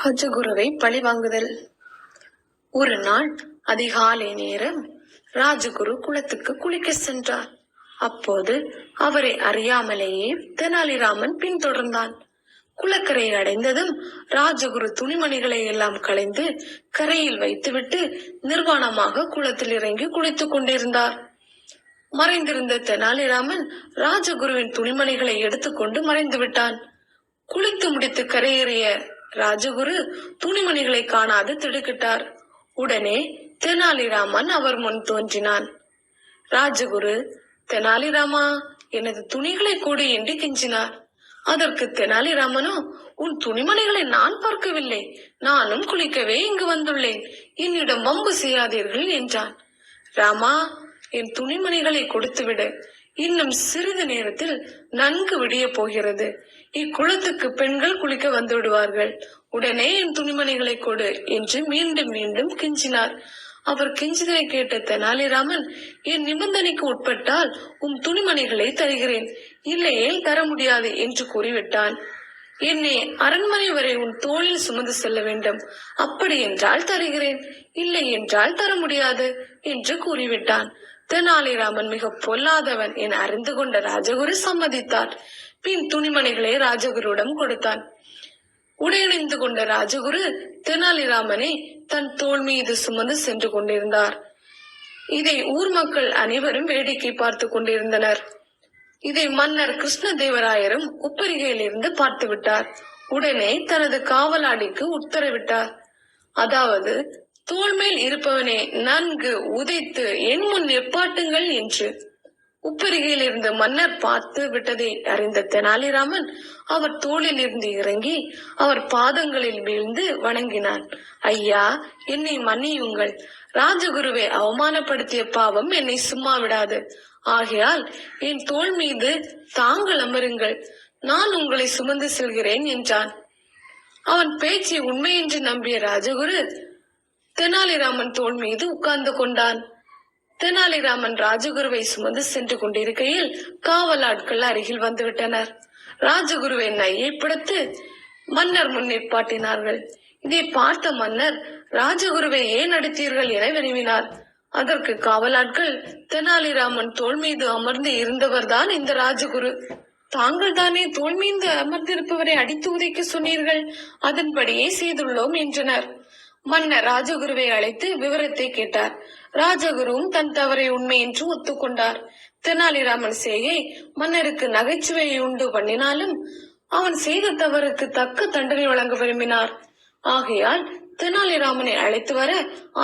ராஜகுருவை பழிவாங்குதல். ஒரு நாள் அதிகாலை நேரம் ராஜகுரு குளத்துக்கு குளிக்க சென்றார். அப்போது அவரை அறியாமலேயே தெனாலிராமன் பின்தொடர்ந்தான். குளக்கரையை அடைந்ததும் ராஜகுரு துணிமணிகளை எல்லாம் களைந்து கரையில் வைத்துவிட்டு நிர்வாணமாக குளத்தில் இறங்கி குளித்துக் கொண்டிருந்தார். மறைந்திருந்த தெனாலிராமன் ராஜகுருவின் துணிமணிகளை எடுத்துக்கொண்டு மறைந்து விட்டான். குளித்து முடித்து கரையேறிய ராஜகுரு துணிமணிகளை காணாது திடுக்கிட்டார். உடனே தெனாலிராமன் அவர் முன் தோன்றினான். ராஜகுரு, தெனாலிராமா, எனது துணிகளை கொடு என்று கெஞ்சினார். அதற்கு தெனாலிராமனோ, உன் துணிமணிகளை நான் பார்க்கவில்லை, நானும் குளிக்கவே இங்கு வந்துள்ளேன், என்னிடம் வம்பு செய்யாதீர்கள் என்றான். ராமா, என் துணிமணிகளை கொடுத்துவிடு, இன்னும் சிறிது நேரத்தில் நன்கு விடிய போகிறது, இக்குளத்துக்கு பெண்கள் குளிக்க வந்து விடுவார்கள், உடனே என் துணிமணிகளை கொடு என்று மீண்டும் மீண்டும் கெஞ்சினார். அவர் கெஞ்சிதலை கேட்ட தெனாலிராமன், என் நிபந்தனைக்கு உட்பட்டால் உன் துணிமணிகளை தருகிறேன், இல்லையே தர முடியாது என்று கூறிவிட்டான். என்னை அரண்மனை வரை உன் தோளில் சுமந்து செல்ல வேண்டும், அப்படி என்றால் தருகிறேன், இல்லை என்றால் தர முடியாது என்று கூறிவிட்டான். தெனாலிராமன் மிக பொல்லாதவன் என அறிந்து கொண்ட ராஜகுரு சம்மதித்தார். பின் துணிமணிகளை ராஜகுருவிடம் கொடுத்தான். உடையணிந்து கொண்ட ராஜகுரு தெனாலிராமனை தன் தோள் மீது சுமந்து சென்று கொண்டிருந்தார். இதை ஊர் மக்கள் அனைவரும் வேடிக்கை பார்த்து கொண்டிருந்தனர். இதை மன்னர் கிருஷ்ணதேவராயரும் உப்பரிகையில் இருந்து பார்த்து விட்டார். உடனே தனது காவலாளிக்கு உத்தரவிட்டார். அதாவது, தோள் மேல் இருப்பவனே நன்கு உதைத்து என் முன் நிற்பாட்டுங்கள் என்று. உப்பரிகையில் இருந்த மன்னர் பார்த்து விட்டதை அறிந்த தெனாலிராமன் அவர் தோளில் இருந்து இறங்கி அவர் பாதங்களில் வீழ்ந்து வணங்கினான். ஐயா, என்னை மன்னியுங்கள், ராஜகுருவை அவமானப்படுத்திய பாவம் என்னை சும்மா விடாது, ஆகையால் என் தோள் மீது தாங்கள் அமருங்கள், நான் உங்களை சுமந்து செல்கிறேன் என்றான். அவன் பேச்சை உண்மை என்று நம்பிய ராஜகுரு தெனாலிராமன் தோள் மீது உட்கார்ந்து கொண்டான். தெனாலிராமன் ராஜகுருவை சுமந்து சென்று கொண்டிருக்கையில் காவலாட்கள் அருகில் வந்துவிட்டனர். ராஜகுருவை நையை பிடித்து மன்னர் முன் நிற்பாட்டினார்கள். இதை பார்த்த மன்னர், ராஜகுருவை ஏன் அடித்தீர்கள் என வினவினார். அதற்கு காவலாட்கள், தெனாலிராமன் தோள் மீது அமர்ந்து இருந்தவர்தான் இந்த ராஜகுரு, தாங்கள் தானே தோள் மீது அமர்ந்திருப்பவரை அடித்து உதைக்க சொன்னீர்கள், அதன்படியே செய்துள்ளோம் என்றனர். மன்னர் ராஜகுருவை அழைத்து விவரத்தை கேட்டார். ராஜகுருவும் தன் தவறை உண்மை என்று ஒத்துக்கொண்டார். தெனாலிராமன் செய்கை மன்னருக்கு நகைச்சுவையை உண்டு பண்ணினாலும் அவன் செய்த தவறுக்கு தக்க தண்டனை வழங்க விரும்பினார். ஆகையால் தெனாலிராமனை அழைத்து வர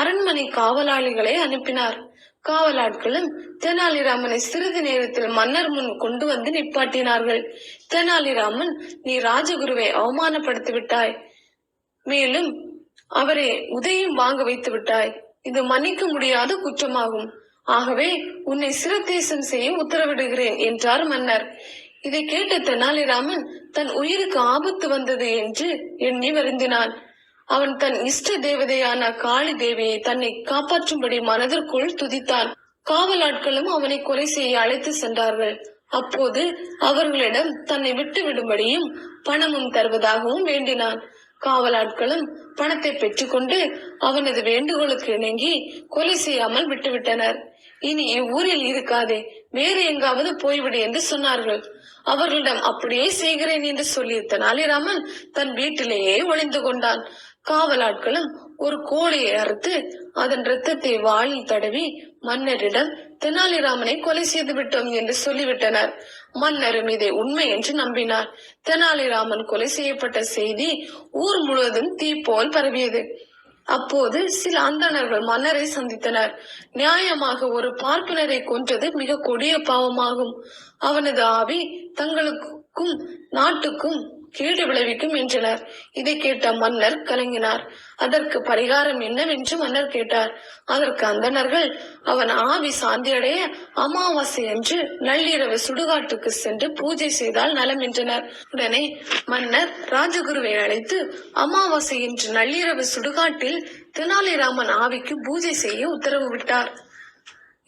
அரண்மனை காவலாளிகளை அனுப்பினார். காவலாட்களும் தெனாலிராமனை சிறிது நேரத்தில் மன்னர் முன் கொண்டு வந்து நிப்பாட்டினார்கள். தெனாலிராமன், நீ ராஜகுருவை அவமானப்படுத்தி விட்டாய், மேலும் அவரை உதயம் வாங்க வைத்து விட்டாய், இது மன்னிக்க முடியாத குற்றமாகும், ஆகவே உன்னை சிரத்தேசம் செய்ய உத்தரவிடுகிறேன் என்றார் மன்னர். இதை கேட்ட தெனாலிராமன் தன் உயிருக்கு ஆபத்து வந்தது என்று எண்ணி வருந்தினான். அவன் தன் இஷ்ட தேவதையான காளி தேவியை தன்னை காப்பாற்றும்படி மனதிற்குள் துதித்தான். காவலாட்களும் அவனை கொலை செய்ய அழைத்து சென்றார்கள். அப்போது அவர்களிடம் தன்னை விட்டு விடும்படியும் பணமும் தருவதாகவும் வேண்டினான். காவலாட்களும் பணத்தை பெற்றுக்கொண்டு அவனது வேண்டுகோளுக்கு இணங்கி கொலை செய்யாமல் விட்டுவிட்டனர். இனி இவ்வூரில் இருக்காதே, வேறு எங்காவது போய்விடு என்று சொன்னார்கள். அவர்களிடம் அப்படியே செய்கிறேன் என்று சொல்லிய தெனாலிராமன் தன் வீட்டிலேயே ஒளிந்து கொண்டான். காவலாட்களும் ஒரு கோழியை அறுத்து அதன் இரத்தத்தை வாளில் தடவி மன்னரிடம் தெனாலிராமனை கொலை செய்து விட்டோம் என்று சொல்லிவிட்டனர். மன்னரும் இதை உண்மை என்று நம்பினார். தெனாலிராமன் கொலை செய்யப்பட்ட செய்தி ஊர் முழுவதும் தீ போல் பரவியது. அப்போது சில அந்தணர்கள் மன்னரை சந்தித்தனர். நியாயமாக ஒரு பார்ப்பனரை கொன்றது மிக கொடிய பாவமாகும், அவனது ஆவி தங்களுக்கும் நாட்டுக்கும் கேடு விளைவிக்கும் என்றனர். இதை கேட்ட மன்னர் கலங்கினார். அதற்கு பரிகாரம் என்னவென்று மன்னர் கேட்டார். அதற்கு அந்தணர்கள், அவன் ஆவி சாந்தியடைய அமாவாசை என்று நள்ளிரவு சுடுகாட்டுக்கு சென்று பூஜை செய்தால் நலம் என்றனர். உடனே மன்னர் ராஜகுருவை அழைத்து அமாவாசை என்று நள்ளிரவு சுடுகாட்டில் தெனாலிராமன் ஆவிக்கு பூஜை செய்ய உத்தரவு விட்டார்.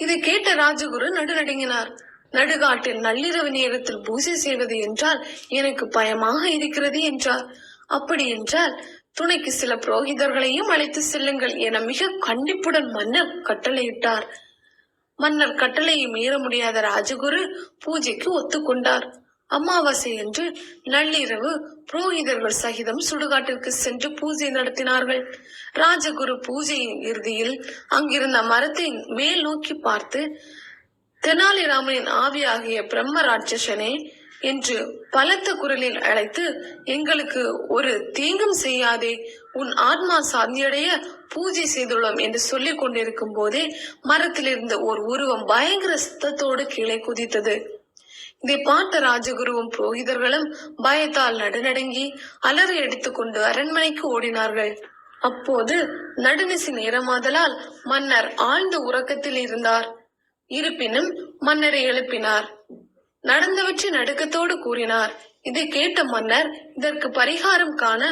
இதை கேட்ட ராஜகுரு நடுநடுங்கினார். நடுகாட்டில் நள்ளிரவு நேரத்தில் பூஜை செய்வது என்றால் எனக்கு பயமாக இருக்கிறது என்றார். அப்படி என்றால் துணைக்கு சில புரோகிதர்களையும் அழைத்து செல்லுங்கள் என மிக கண்டிப்புடன் மன்னர் கட்டளையிட்டார். மன்னர் கட்டளையை மீற முடியாத ராஜகுரு பூஜைக்கு ஒத்துக்கொண்டார். அமாவாசை என்று நள்ளிரவு புரோகிதர்கள் சகிதம் சுடுகாட்டிற்கு சென்று பூஜை நடத்தினார்கள். ராஜகுரு பூஜையின் இறுதியில் அங்கிருந்த மரத்தை மேல் நோக்கி பார்த்து, தெனாலிராமனின் ஆவியாகிய பிரம்ம ராட்சசனே என்று பலத்த குரலில் அழைத்து, எங்களுக்கு ஒரு தீங்கும் செய்யாதே, உன் ஆத்மா சாந்தியடைய பூஜை செய்துள்ளோம் என்று சொல்லிக் கொண்டிருக்கும் போதே மரத்தில் இருந்த ஒரு உருவம் பயங்கர சத்தத்தோடு கீழே குதித்தது. இதை பார்த்த ராஜகுருவும் புரோகிதர்களும் பயத்தால் நடுநடுங்கி அலறி எடுத்துக்கொண்டு அரண்மனைக்கு ஓடினார்கள். அப்போது நடுநிசி நேரமாதலால் மன்னர் ஆழ்ந்த உறக்கத்தில் இருந்தார். இருப்பினும் மன்னரை எழுப்பினார். நடந்தவற்றை நடுக்கத்தோடு கூறினார். இதை கேட்ட மன்னர் இதற்கு பரிகாரம் காண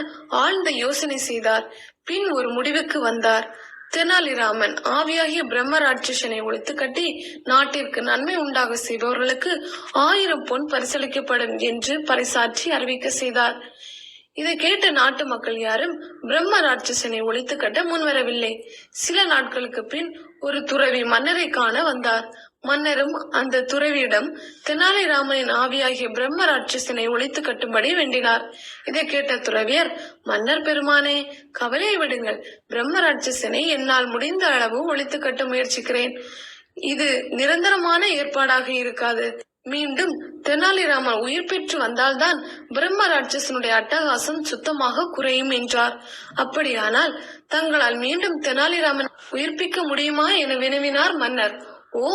ஆழ்ந்த யோசனை செய்தார். பின் ஒரு முடிவுக்கு வந்தார். தெனாலிராமன் ஆவியாகிய பிரம்ம ராட்சசனை ஒழித்து கட்டி நாட்டிற்கு நன்மை உண்டாக செய்பவர்களுக்கு 1000 பொன் பரிசளிக்கப்படும் என்று பறைசாற்றி அறிவிக்க செய்தார். இதை கேட்ட நாட்டு மக்கள் யாரும் பிரம்ம ராட்சசனை ஒழித்து கட்ட முன்வரவில்லை. சில நாட்களுக்கு பின் ஒரு துறவி மன்னரை காண வந்தார். மன்னரும் அந்த துறவியிடம் தெனாலிராமனின் ஆவியாகிய பிரம்ம ராட்சசனை ஒழித்து கட்டும்படி வேண்டினார். இதை கேட்ட துறவியர், மன்னர் பெருமானே, கவலையை விடுங்கள், பிரம்ம ராட்சசனை என்னால் முடிந்த அளவு ஒழித்து கட்ட முயற்சிக்கிறேன். இது நிரந்தரமான ஏற்பாடாக இருக்காது. மீண்டும் தெனாலிராமன் உயிர் பெற்று வந்தால்தான் பிரம்ம ராட்சசனுடைய அட்டகாசம் சுத்தமாக குறையும் என்றார். அப்படியானால் தங்களால் மீண்டும் தெனாலிராமன் உயிர்ப்பிக்க முடியுமா என வினவினார் மன்னர். ஓ,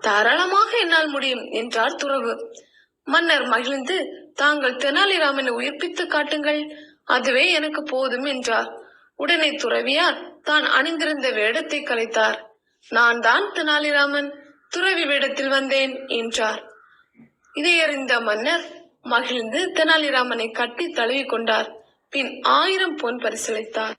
தாராளமாக என்னால் முடியும் என்றார் துறவு. மன்னர் மகிழ்ந்து, தாங்கள் தெனாலிராமனை உயிர்ப்பித்து காட்டுங்கள், அதுவே எனக்கு போதும் என்றார். உடனே துறவியார் தான் அணிந்திருந்த வேடத்தை கலைத்தார். நான் தான் தெனாலிராமன், துறவி வேடத்தில் வந்தேன் என்றார். இதை அறிந்த மன்னர் மகிழ்ந்து தெனாலிராமனை கட்டி தழுவி கொண்டார். பின் 1000 பொன் பரிசளித்தார்.